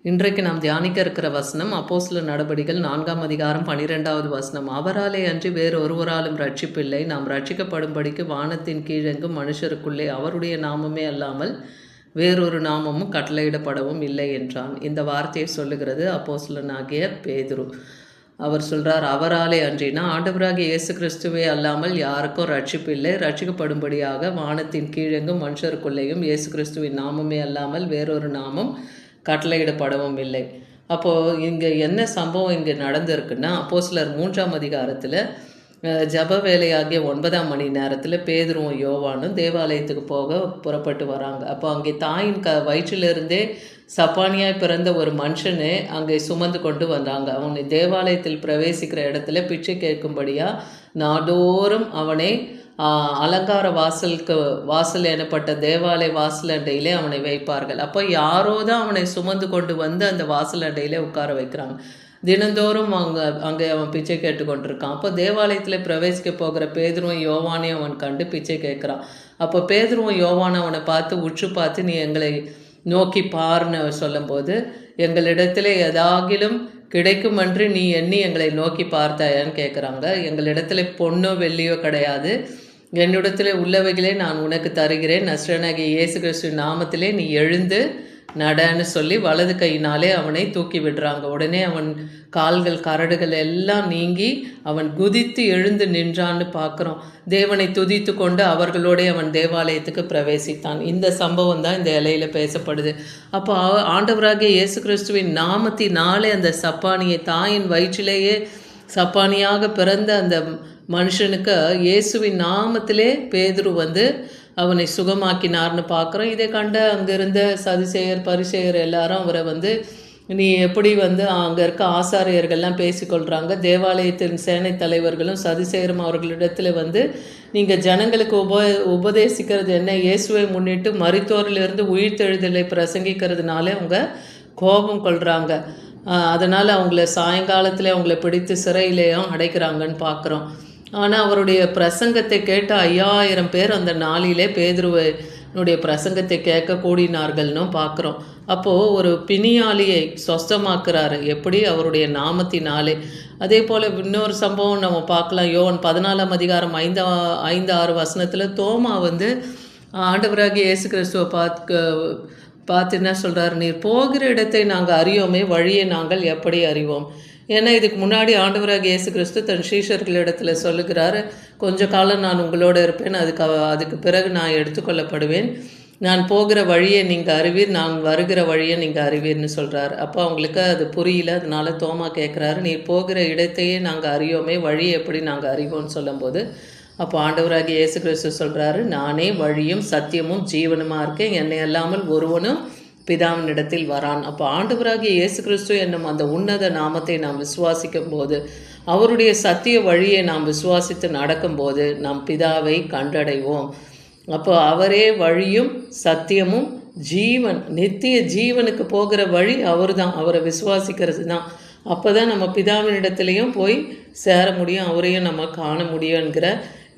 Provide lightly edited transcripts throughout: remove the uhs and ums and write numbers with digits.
இன்றைக்கு நாம் தியானிக்க இருக்கிற வசனம் அப்போஸ்தலர் நடபடிகள் 4ஆம் அதிகாரம் 12வது வசனம். அவராலே அன்றி வேறு ஒருவராலும் ரட்சிப்பில்லை. நாம் ரட்சிக்கப்படும்படிக்கு வானத்தின் கீழெங்கும் மனுஷருக்குள்ளே அவருடைய நாமமே அல்லாமல் வேறொரு நாமமும் கட்டளையிடப்படவும் இல்லை என்றான். இந்த வார்த்தையை சொல்லுகிறது அப்போஸ்தலனாகிய பேதுரு. அவர் சொல்கிறார், அவராலே அன்றினா ஆண்டவராகிய இயேசு கிறிஸ்துவே அல்லாமல் யாருக்கும் ரட்சிப்பில்லை. ரட்சிக்கப்படும்படியாக வானத்தின் கீழெங்கும் மனுஷருக்குள்ளேயும் இயேசு கிறிஸ்துவின் நாமமே அல்லாமல் வேறொரு நாமம் கட்டளையிடப்படவும் இல்லை. அப்போது இங்கே என்ன சம்பவம் இங்கே நடந்திருக்குன்னா, அப்போஸ்தலர் 3ஆம் அதிகாரத்தில் ஜப வேலையாகிய 9ஆம் மணி நேரத்தில் பேதுருவும் யோவானும் தேவாலயத்துக்கு போக புறப்பட்டு வராங்க. அப்போ அங்கே தாயின் வயிற்றிலிருந்தே சப்பானியாய் பிறந்த ஒரு மனுஷனை அங்கே சுமந்து கொண்டு வந்தாங்க. அவனை தேவாலயத்தில் பிரவேசிக்கிற இடத்துல பிச்சை கேட்கும்படியாக நாடோறும் அவனை அலங்கார வாசல் எனப்பட்ட தேவாலய வாசல் அண்டையிலே அவனை வைப்பார்கள். அப்போ யாரோ தான் அவனை சுமந்து கொண்டு வந்து அந்த வாசல் அண்டையிலே உட்கார வைக்கிறாங்க. தினந்தோறும் அங்கே அவன் பிச்சை கேட்டுக்கொண்டிருக்கான். அப்போ தேவாலயத்தில் பிரவேசிக்க போகிற பேதுருவும் யோவானையும் அவன் கண்டு பிச்சை கேட்குறான். அப்போ பேதுருவும் யோவானை அவனை பார்த்து உற்று பார்த்து, நீ எங்களை நோக்கி பாருன்னு சொல்லும்போது, எங்களிடத்தில் ஏதாகிலும் கிடைக்குமன்று நீ எண்ணி எங்களை நோக்கி பார்த்தாயான்னு கேட்குறாங்க. எங்களிடத்துல பொண்ணோ வெள்ளியோ கிடையாது, என்னிடத்தில் உள்ளவைகளே நான் உனக்கு தருகிறேன், நஸ்ரனாகிய இயேசு கிறிஸ்துவின் நாமத்திலே நீ எழுந்து நடன்னு சொல்லி வலது கையினாலே அவனை தூக்கி விடுறாங்க. உடனே அவன் கால்கள் கரடுகள் எல்லாம் நீங்கி அவன் குதித்து எழுந்து நின்றான்னு பார்க்குறோம். தேவனை துதித்து கொண்டு அவர்களோட அவன் தேவாலயத்துக்கு பிரவேசித்தான். இந்த சம்பவம் தான் இந்த இலையில் பேசப்படுது. அப்போ ஆண்டவராகிய இயேசு கிறிஸ்துவின் நாமத்தினாலே அந்த சப்பானியை, தாயின் வயிற்றிலேயே சப்பானியாக பிறந்த அந்த மனுஷனுக்கு இயேசுவின் நாமத்திலே பேதுரு வந்து அவனை சுகமாக்கினார்னு பார்க்குறோம். இதை கண்ட அங்கே இருந்த சதுசேயர் பரிசேயர் எல்லாரும் அவரை வந்து, நீ எப்படி வந்து அங்கே இருக்க ஆசாரியர்கள்லாம் பேசிக்கொள்கிறாங்க. தேவாலயத்தின் சேனை தலைவர்களும் சதுசேயரும் அவர்களிடத்தில் வந்து, நீங்கள் ஜனங்களுக்கு உபதேசிக்கிறது என்ன? இயேசுவை முன்னிட்டு மரித்தோரிலிருந்து உயிர்த்தெழுதலை பிரசங்கிக்கிறதுனால அவங்க கோபம் கொள்கிறாங்க. அதனால் அவங்கள சாயங்காலத்தில் அவங்கள பிடித்து சிறையிலேயும் அடைக்கிறாங்கன்னு பார்க்குறோம். ஆனால் அவருடைய பிரசங்கத்தை கேட்ட 5000 பேர் அந்த நாளிலே பேதுருவனுடைய பிரசங்கத்தை கேட்க கூடினார்கள்னு பார்க்குறோம். அப்போது ஒரு பிணியாளியை சொஸ்தமாக்குறாரு, எப்படி? அவருடைய நாமத்தினாலே. அதே போல் இன்னொரு சம்பவம் நம்ம பார்க்கலாம். யோவான் 14ஆம் அதிகாரம் 5-6 வசனத்தில் தோமா வந்து ஆண்டவராகிய இயேசு கிறிஸ்துவை பார்த்து என்ன சொல்கிறார்? நீர் போகிற இடத்தை நாங்கள் அறியோமே, வழியை நாங்கள் எப்படி அறிவோம்? ஏன்னா இதுக்கு முன்னாடி ஆண்டவராகிய இயேசு கிறிஸ்து தன் சீஷர்களிடத்தில் சொல்லுகிறார், கொஞ்ச காலம் நான் உங்களோடு இருப்பேன், அதுக்கு பிறகு நான் எடுத்துக்கொள்ளப்படுவேன், நான் போகிற வழியை நீங்கள் அறிவீர், நான் வருகிற வழியை நீங்கள் அறிவீர்னு சொல்கிறார். அப்போ அவங்களுக்கு அது புரியல. அதனால தோமா கேட்குறாரு, நீ போகிற இடத்தையே நாங்கள் அறியோமே, வழியை எப்படி நாங்கள் அறிவோம்னு சொல்லும்போது, அப்போ ஆண்டவராகிய இயேசு கிறிஸ்து சொல்கிறாரு, நானே வழியும் சத்தியமும் ஜீவனுமாக இருக்கேன், என்னை அல்லாமல் ஒருவனும் பிதாவினிடத்தில் வரான். அப்போ ஆண்டவராகிய இயேசு கிறிஸ்து என்னும் அந்த உன்னத நாமத்தை நாம் விசுவாசிக்கும் போது, அவருடைய சத்திய வழியை நாம் விசுவாசித்து நடக்கும்போது நாம் பிதாவை கண்டடைவோம். அப்போ அவரே வழியும் சத்தியமும் ஜீவன், நித்திய ஜீவனுக்கு போகிற வழி அவர் தான். அவரை விசுவாசிக்கிறது தான். அப்போ தான் நம்ம பிதாவினிடத்துலையும் போய் சேர முடியும், அவரையும் நம்ம காண முடியுங்கிற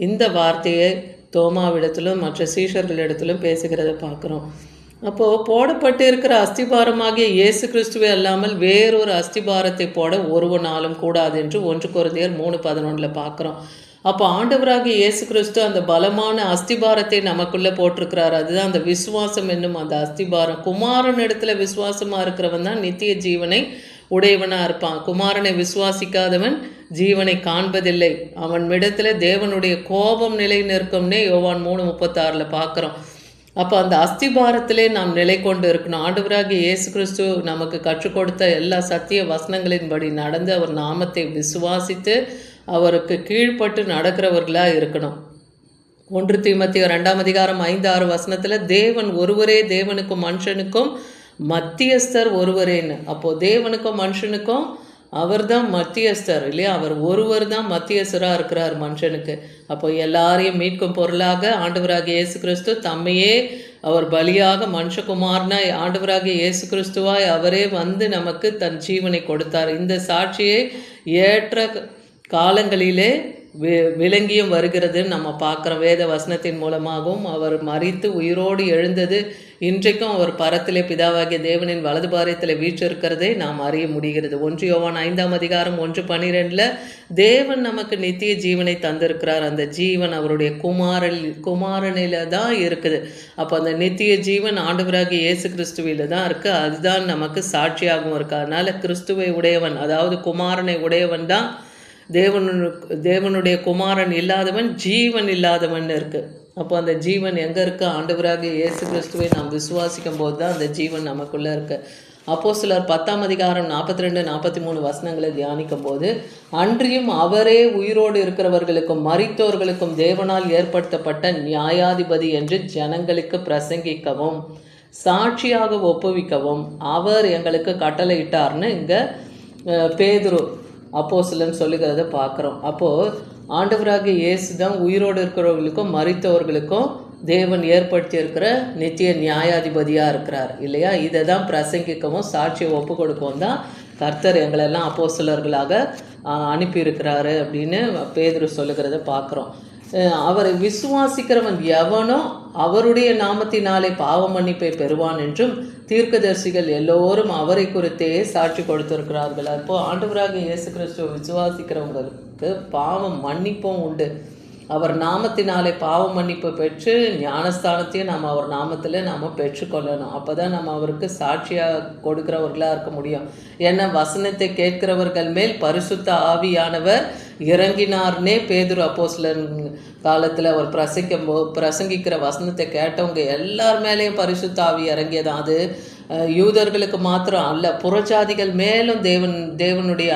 இந்த வார்த்தையை தோமாவிடத்திலும் மற்ற சீஷர்களிடத்திலும் பேசுகிறத பார்க்குறோம். அப்போது போடப்பட்டு இருக்கிற அஸ்திபாரமாகிய இயேசு கிறிஸ்துவை அல்லாமல் வேறொரு அஸ்திபாரத்தை போட ஒருவனாலும் கூடாது என்று 1 கொரிந்தியர் 3:11 பார்க்குறோம். அப்போ ஆண்டவராகிய இயேசு கிறிஸ்து அந்த பலமான அஸ்திபாரத்தை நமக்குள்ளே போட்டிருக்கிறார். அதுதான் அந்த விசுவாசம் என்னும் அந்த அஸ்திபாரம். குமாரன் இடத்துல விசுவாசமாக இருக்கிறவன் தான் நித்திய ஜீவனை உடையவனாக இருப்பான். குமாரனை விசுவாசிக்காதவன் ஜீவனை காண்பதில்லை, அவன் இடத்துல தேவனுடைய கோபம் நிலை நிற்கும்னே யோவான் 3:36 பார்க்குறோம். அப்போ அந்த அஸ்திபாரத்திலே நாம் நிலை கொண்டு இருக்கணும். ஆண்டவராகிய இயேசு கிறிஸ்து நமக்கு கற்றுக் கொடுத்த எல்லா சத்திய வசனங்களின்படி நடந்து அவர் நாமத்தை விசுவாசித்து அவருக்கு கீழ்ப்பட்டு நடக்கிறவர்களாக இருக்கணும். 1 தீமோத்தேயு 2ஆம் அதிகாரம் 5-6 வசனத்தில் தேவன் ஒருவரே, தேவனுக்கும் மனுஷனுக்கும் மத்தியஸ்தர் ஒருவரேன்னு. அப்போது தேவனுக்கும் மனுஷனுக்கும் அவர் தான் மத்தியஸ்தர் இல்லையா? அவர் ஒருவர் தான் மத்தியஸ்தராக இருக்கிறார் மனுஷனுக்கு. அப்போ எல்லாரையும் மீட்கும் பொருளாக ஆண்டவராகிய இயேசு கிறிஸ்து தம்மையே அவர் பலியாக மனுஷகுமாரனாய் ஆண்டவராகிய இயேசு கிறிஸ்துவாய் அவரே வந்து நமக்கு தன் ஜீவனை கொடுத்தார். இந்த சாட்சியை ஏற்ற காலங்களிலே விளங்கியும் வருகிறது நம்ம பார்க்குறோம். வேத வசனத்தின் மூலமாகவும் அவர் மரித்து உயிரோடு எழுந்தது, இன்றைக்கும் அவர் பரத்திலே பிதாவாகிய தேவனின் வலது பாரத்தில் வீற்றிருக்கிறதை நாம் அறிய முடிகிறது. 1 யோவான் 5ஆம் அதிகாரம் 1:12 தேவன் நமக்கு நித்திய ஜீவனை தந்திருக்கிறார். அந்த ஜீவன் அவருடைய குமாரனில தான் இருக்குது. அப்போ அந்த நித்திய ஜீவன் ஆண்டவராகிய இயேசு கிறிஸ்துவில தான் இருக்குது. அதுதான் நமக்கு சாட்சியாகவும் இருக்குது. அதனால் கிறிஸ்துவை உடையவன், அதாவது குமாரனை உடையவன் தான் தேவனுடைய குமாரன் இல்லாதவன் ஜீவன் இல்லாதவன் இருக்குது. அப்போ அந்த ஜீவன் எங்கே இருக்குது? ஆண்டவராகிய இயேசு கிறிஸ்துவை நாம் விசுவாசிக்கும் போது தான் அந்த ஜீவன் நமக்குள்ளே இருக்குது. அப்போஸ்தலர் 10ஆம் அதிகாரம் 42-43 வசனங்களை தியானிக்கும் போது, அன்றியும் அவரே உயிரோடு இருக்கிறவர்களுக்கும் மரித்தோர்களுக்கும் தேவனால் ஏற்படுத்தப்பட்ட நியாயாதிபதி என்று ஜனங்களுக்கு பிரசங்கிக்கவும் சாட்சியாக ஒப்புவிக்கவும் அவர் எங்களுக்கு கட்டளையிட்டார்னு இங்கே பேதுரு அப்போஸ்தலன் சொல்லுகிறத பார்க்குறோம். அப்போது ஆண்டவராகிய இயேசு தான் உயிரோடு இருக்கிறவர்களுக்கும் மரித்தவர்களுக்கும் தேவன் ஏற்படுத்தி இருக்கிற நித்திய நியாயாதிபதியாக இருக்கிறார் இல்லையா? இதை தான் பிரசங்கிக்கவும் சாட்சியை ஒப்பு கொடுக்கவும் தான் கர்த்தர் எங்களெல்லாம் அப்போஸ்தலர்களாக அனுப்பியிருக்கிறாரு அப்படின்னு பேதுரு சொல்லுகிறத பார்க்குறோம். அவரை விசுவாசிக்கிறவன் எவனோ அவருடைய நாமத்தினாலே பாவ மன்னிப்பை பெறுவான் என்றும் தீர்க்கதரிசிகள் எல்லோரும் அவரை குறித்தே சாட்சி கொடுத்திருக்கிறார்கள். அப்போது ஆண்டவராகிய இயேசு கிறிஸ்துவை விசுவாசிக்கிறவங்களுக்கு பாவம் மன்னிப்பும் உண்டு. அவர் நாமத்தினாலே பாவ மன்னிப்பு பெற்று ஞானஸ்தானத்தையும் நாம் அவர் நாமத்தில் நாம் பெற்றுக்கொள்ளணும். அப்போ தான் நம்ம அவருக்கு சாட்சியாக கொடுக்குறவர்களாக இருக்க முடியும். ஏன்னா வசனத்தை கேட்கிறவர்கள் மேல் பரிசுத்த ஆவியானவர் இறங்கினார்னே பேதுரு அப்போஸ்தலன் காலத்தில் அவர் பிரசங்கிக்கிற வசனத்தை கேட்டவங்க எல்லார் மேலேயும் பரிசுத்த ஆவி இறங்கியதான். அது யூதர்களுக்கு மாத்திரம் அல்ல, புறஜாதிகள் மேலும் தேவனுடைய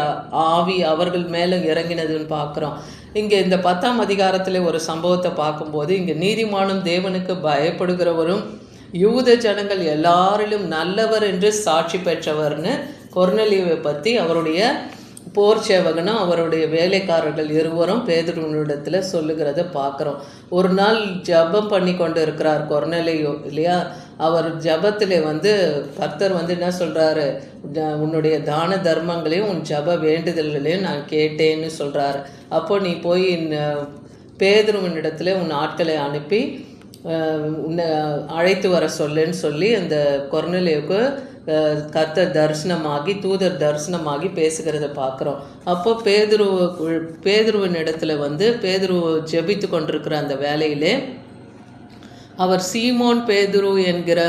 ஆவி அவர்கள் மேலும் இறங்கினதுன்னு பார்க்குறோம். இங்கே இந்த 10ஆம் அதிகாரத்தில் ஒரு சம்பவத்தை பார்க்கும்போது, இங்கே நீதிமானும் தேவனுக்கு பயப்படுகிறவரும் யூத ஜனங்கள் எல்லாரிலும் நல்லவர் என்று சாட்சி பெற்றவர்னு கொர்நேலியுவை பற்றி அவருடைய போர் சேவகனும் அவருடைய வேலைக்காரர்கள் இருவரும் பேதுருவினிடத்தில் சொல்லுகிறத பார்க்குறோம். ஒரு நாள் ஜபம் பண்ணி கொண்டு இருக்கிறார் கொர்நேலியு இல்லையா? அவர் ஜபத்தில் கர்த்தர் என்ன சொல்கிறாரு, உன்னுடைய தான தர்மங்களையும் உன் ஜப வேண்டுதல்களையும் நான் கேட்டேன்னு சொல்கிறாரு. அப்போ நீ போய் பேதுருவினிடத்தில் உன் ஆட்களை அனுப்பி உன்னை அழைத்து வர சொல்லுன்னு சொல்லி அந்த கொர்நேலியுவுக்கு கர்த்தர் தரிசனமாகி தூதர் தரிசனமாகி பேசுகிறத பார்க்குறோம். அப்போ பேதுருவின் இடத்துல பேதுரு ஜெபித்து கொண்டிருக்கிற அந்த வேலையிலே அவர் சீமோன் பேதுரு என்கிற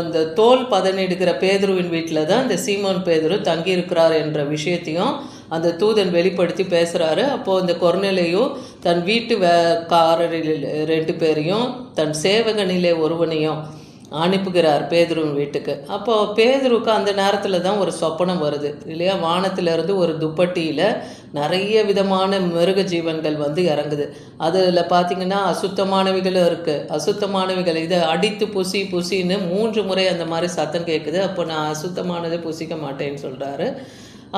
அந்த தோல் பதனிடுகிற பேதுருவின் வீட்டில் தான் இந்த சீமோன் பேதுரு தங்கியிருக்கிறார் என்ற விஷயத்தையும் அந்த தூதன் வெளிப்படுத்தி பேசுகிறாரு. அப்போது இந்த கொர்நேலியு தன் வீட்டு காரரில் 2 பேரையும் தன் சேவகனிலே ஒருவனையும் அனுப்புகிறார் பேதுருவின் வீட்டுக்கு. அப்போது பேதுருக்கு அந்த நேரத்தில் தான் ஒரு சொப்பனம் வருது இல்லையா? வானத்திலிருந்து ஒரு துப்பட்டியில் நிறைய விதமான மிருக ஜீவன்கள் இறங்குது. அதில் பார்த்திங்கன்னா அசுத்தமானவைகளும் இருக்குது. அசுத்தமானவைகள் இதை அடித்து புசின்னு 3 முறை அந்த மாதிரி சத்தம் கேட்குது. அப்போ நான் அசுத்தமானதை புசிக்க மாட்டேன்னு சொல்கிறாரு.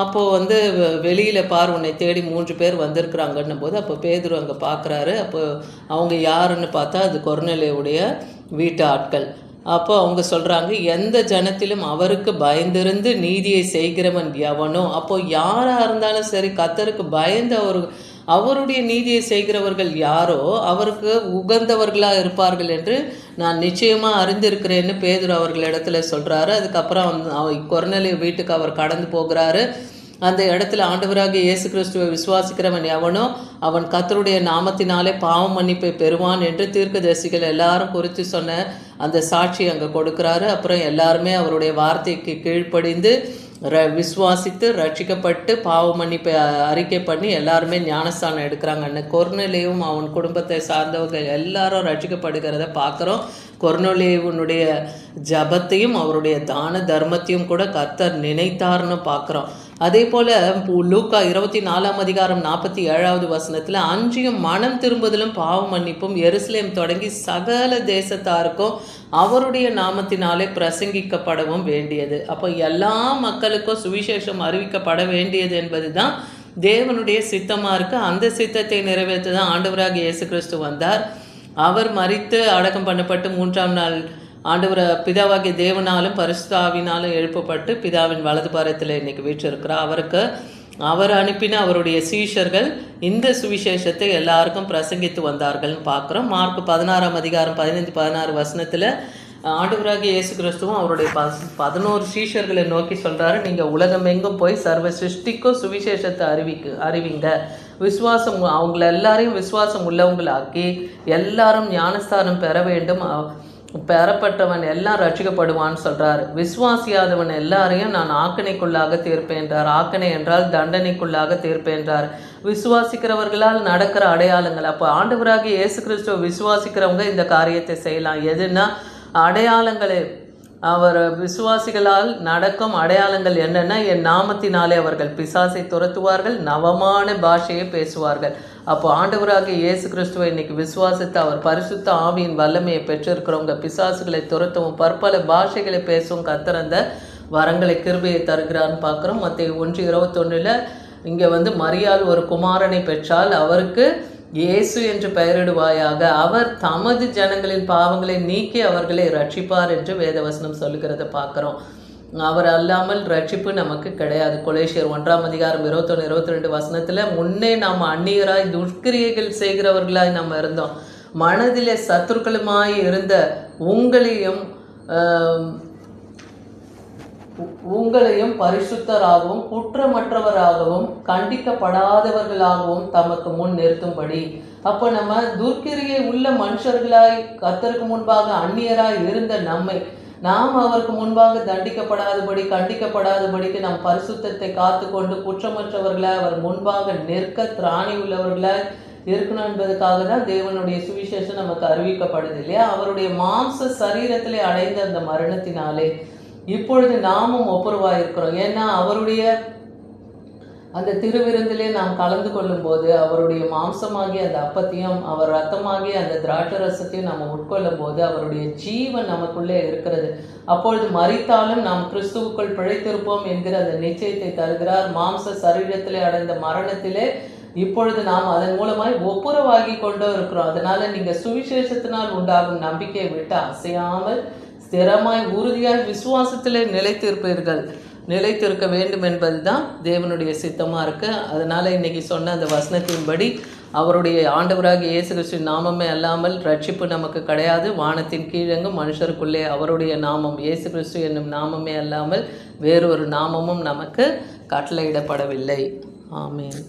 அப்போது வெளியில் பார் உன்னை தேடி 3 பேர் வந்திருக்கிறாங்கன்னும் போது அப்போ பேதுரு அங்கே பார்க்குறாரு. அப்போ அவங்க யாருன்னு பார்த்தா அது கொர்நேலியுடைய வீட்டு ஆட்கள். அப்போ அவங்க சொல்கிறாங்க, எந்த ஜனத்திலும் அவருக்கு பயந்திருந்து நீதியை செய்கிறவன் எவனோ. அப்போ யாராக இருந்தாலும் சரி கர்த்தருக்கு பயந்து அவருடைய நீதியை செய்கிறவர்கள் யாரோ அவருக்கு உகந்தவர்களாக இருப்பார்கள் என்று நான் நிச்சயமாக அறிந்திருக்கிறேன்னு பேதுரு அவர்களிடத்துல சொல்கிறாரு. அதுக்கப்புறம் கொர்நேலியு வீட்டுக்கு அவர் கடந்து போகிறாரு. அந்த இடத்துல ஆண்டவராகிய இயேசு கிறிஸ்துவை விசுவாசிக்கிறவன் எவனோ அவன் கர்த்தருடைய நாமத்தினாலே பாவ மன்னிப்பை பெறுவான் என்று தீர்க்கதரிசிகள் எல்லாரும் குறித்து சொன்ன அந்த சாட்சி அங்கே கொடுக்குறாரு. அப்புறம் எல்லாருமே அவருடைய வார்த்தைக்கு கீழ்ப்படிந்து விசுவாசித்து ரட்சிக்கப்பட்டு பாவ மன்னிப்பை அறிக்கை பண்ணி எல்லாருமே ஞானஸ்தானம் எடுக்கிறாங்க. கொர்நேலியுவும் அவன் குடும்பத்தை சார்ந்தவர்கள் எல்லாரும் ரட்சிக்கப்படுகிறத பார்க்குறோம். கொர்நேலியுவினுடைய ஜபத்தையும் அவருடைய தான தர்மத்தையும் கூட கர்த்தர் நினைத்தார்னு பார்க்குறோம். அதே போல் லூக்கா 24ஆம் அதிகாரம் 47வது வசனத்தில் அன்றியும் மனம் திரும்புதலும் பாவ மன்னிப்பும் எருசலேம் தொடங்கி சகல தேசத்தாருக்கும் அவருடைய நாமத்தினாலே பிரசங்கிக்கப்படவும் வேண்டியது. அப்போ எல்லா மக்களுக்கும் சுவிசேஷம் அறிவிக்கப்பட வேண்டியது என்பது தான் தேவனுடைய சித்தமாக இருக்குது. அந்த சித்தத்தை நிறைவேற்ற தான் ஆண்டவராகிய இயேசு கிறிஸ்து வந்தார். அவர் மரித்து அடக்கம் பண்ணப்பட்டு 3ஆம் நாள் ஆண்டவர் பிதாவாகிய தேவனாலும் பரிசுத்த ஆவினாலும் எழுப்பப்பட்டு பிதாவின் வலது பாரத்தில் இன்னைக்கு வீற்றிருக்கிறார். அவருக்கு அவர் அனுப்பின அவருடைய சீஷர்கள் இந்த சுவிசேஷத்தை எல்லாருக்கும் பிரசங்கித்து வந்தார்கள்னு பார்க்குறோம். மார்க் 16:15-16 வசனத்தில் ஆண்டவராகிய இயேசு கிறிஸ்துவும் அவருடைய 11 சீஷர்களை நோக்கி சொல்கிறாரு, நீங்கள் உலகமெங்கும் போய் சர்வ சிருஷ்டிக்கும் சுவிசேஷத்தை அறிவிங்க, விசுவாசம் அவங்கள எல்லாரையும் விசுவாசம் உள்ளவங்களாக்கி எல்லாரும் ஞானஸ்தானம் பெற வேண்டும், பெறப்பட்டவன் எல்லாம் ரட்சிக்கப்படுவான்னு சொல்கிறார். விசுவாசியாதவன் எல்லாரையும் நான் ஆக்கணைக்குள்ளாக தீர்ப்பேன்றார். ஆக்கணை என்றால் தண்டனைக்குள்ளாக தீர்ப்பேன்றார். விசுவாசிக்கிறவர்களால் நடக்கிற அடையாளங்கள். அப்போ ஆண்டவராகிய இயேசு கிறிஸ்துவ விசுவாசிக்கிறவங்க இந்த காரியத்தை செய்யலாம். எதுனா அடையாளங்களை, அவர் விசுவாசிகளால் நடக்கும் அடையாளங்கள் என்னென்னா, என் நாமத்தினாலே அவர்கள் பிசாசை துரத்துவார்கள், நவமான பாஷையை பேசுவார்கள். அப்போ ஆண்டவராகிய இயேசு கிறிஸ்துவை இன்னைக்கு விசுவாசித்து அவர் பரிசுத்த ஆவியின் வல்லமையை பெற்றிருக்கிறவங்க பிசாசுகளை துரத்தவும் பற்பல பாஷைகளை பேசவும் கர்த்தர் அந்த வரங்களை கிருபையை தருகிறான்னு பார்க்குறோம். மத்தேயு 1:21 இங்கே மரியாள் ஒரு குமாரனை பெற்றால் அவருக்கு இயேசு என்று பெயரிடுவாயாக, அவர் தமது ஜனங்களின் பாவங்களை நீக்கி அவர்களை ரட்சிப்பார் என்று வேதவசனம் சொல்லுகிறத பார்க்குறோம். அவர் அல்லாமல் ரட்சிப்பு நமக்கு கிடையாது. கொலேசியர் 1:21-22 வசனத்தில் முன்னே நாம் அந்நியராய் துஷ்கிரியைகள் செய்கிறவர்களாய் நம்ம இருந்தோம், மனதிலே சத்துருக்களுமாய் இருந்த உங்களையும் பரிசுத்தராகவும் குற்றமற்றவராகவும் கண்டிக்கப்படாதவர்களாகவும் தமக்கு முன் நிறுத்தும்படி. அப்போ நம்ம துர்க்கிரியை உள்ள மனுஷர்களாய் கர்த்தருக்கு முன்பாக அந்நியராய் இருந்த நாம் அவருக்கு முன்பாக தண்டிக்கப்படாதபடி கண்டிக்கப்படாதபடிக்கு நம் பரிசுத்தத்தை காத்து கொண்டு குற்றமற்றவர்களாய் அவர் முன்பாக நிற்க திராணி உள்ளவர்களாய் இருக்கணும் என்பதற்காக தான் தேவனுடைய சுவிசேஷம் நமக்கு அறிவிக்கப்படுது இல்லையா. அவருடைய மாம்ச சரீரத்திலே அடைந்த அந்த மரணத்தினாலே இப்பொழுது நாமும் ஒப்புரவாயிருக்கிறோம். ஏன்னா அவருடைய அந்த திருவிருந்திலே நாம் கலந்து கொள்ளும் போது அவருடைய மாம்சமாகிய அந்த அப்பத்தையும் அவர் ரத்தமாகிய அந்த திராட்சை ரசத்தையும் நாம் உட்கொள்ளும் போது அவருடைய ஜீவன் நமக்குள்ளே இருக்கிறது. அப்பொழுது மரித்தாலும் நாம் கிறிஸ்துவுக்குள் பிழைத்திருப்போம் என்கிற அந்த நிச்சயத்தை தருகிறார். மாம்ச சரீரத்திலே அடைந்த மரணத்திலே இப்பொழுது நாம் அதன் மூலமாய் ஒப்புரவாகி கொண்டோ இருக்கிறோம். அதனால நீங்க சுவிசேஷத்தினால் உண்டாகும் நம்பிக்கையை விட்டு அசையாமல் ஸ்திரமாய் உறுதியாய் விசுவாசத்திலே நிலைத்திருக்க வேண்டும் என்பது தான் தேவனுடைய சித்தமாக இருக்குது. அதனால் இன்றைக்கி சொன்ன அந்த வசனத்தின்படி அவருடைய ஆண்டவராகிய இயேசு கிறிஸ்து நாமமே அல்லாமல் ரட்சிப்பு நமக்கு கிடையாது. வானத்தின் கீழெங்கும் மனுஷருக்குள்ளே அவருடைய நாமம் இயேசு கிறிஸ்து என்னும் நாமமே அல்லாமல் வேறொரு நாமமும் நமக்கு கட்டளையிடப்படவில்லை. ஆமென்.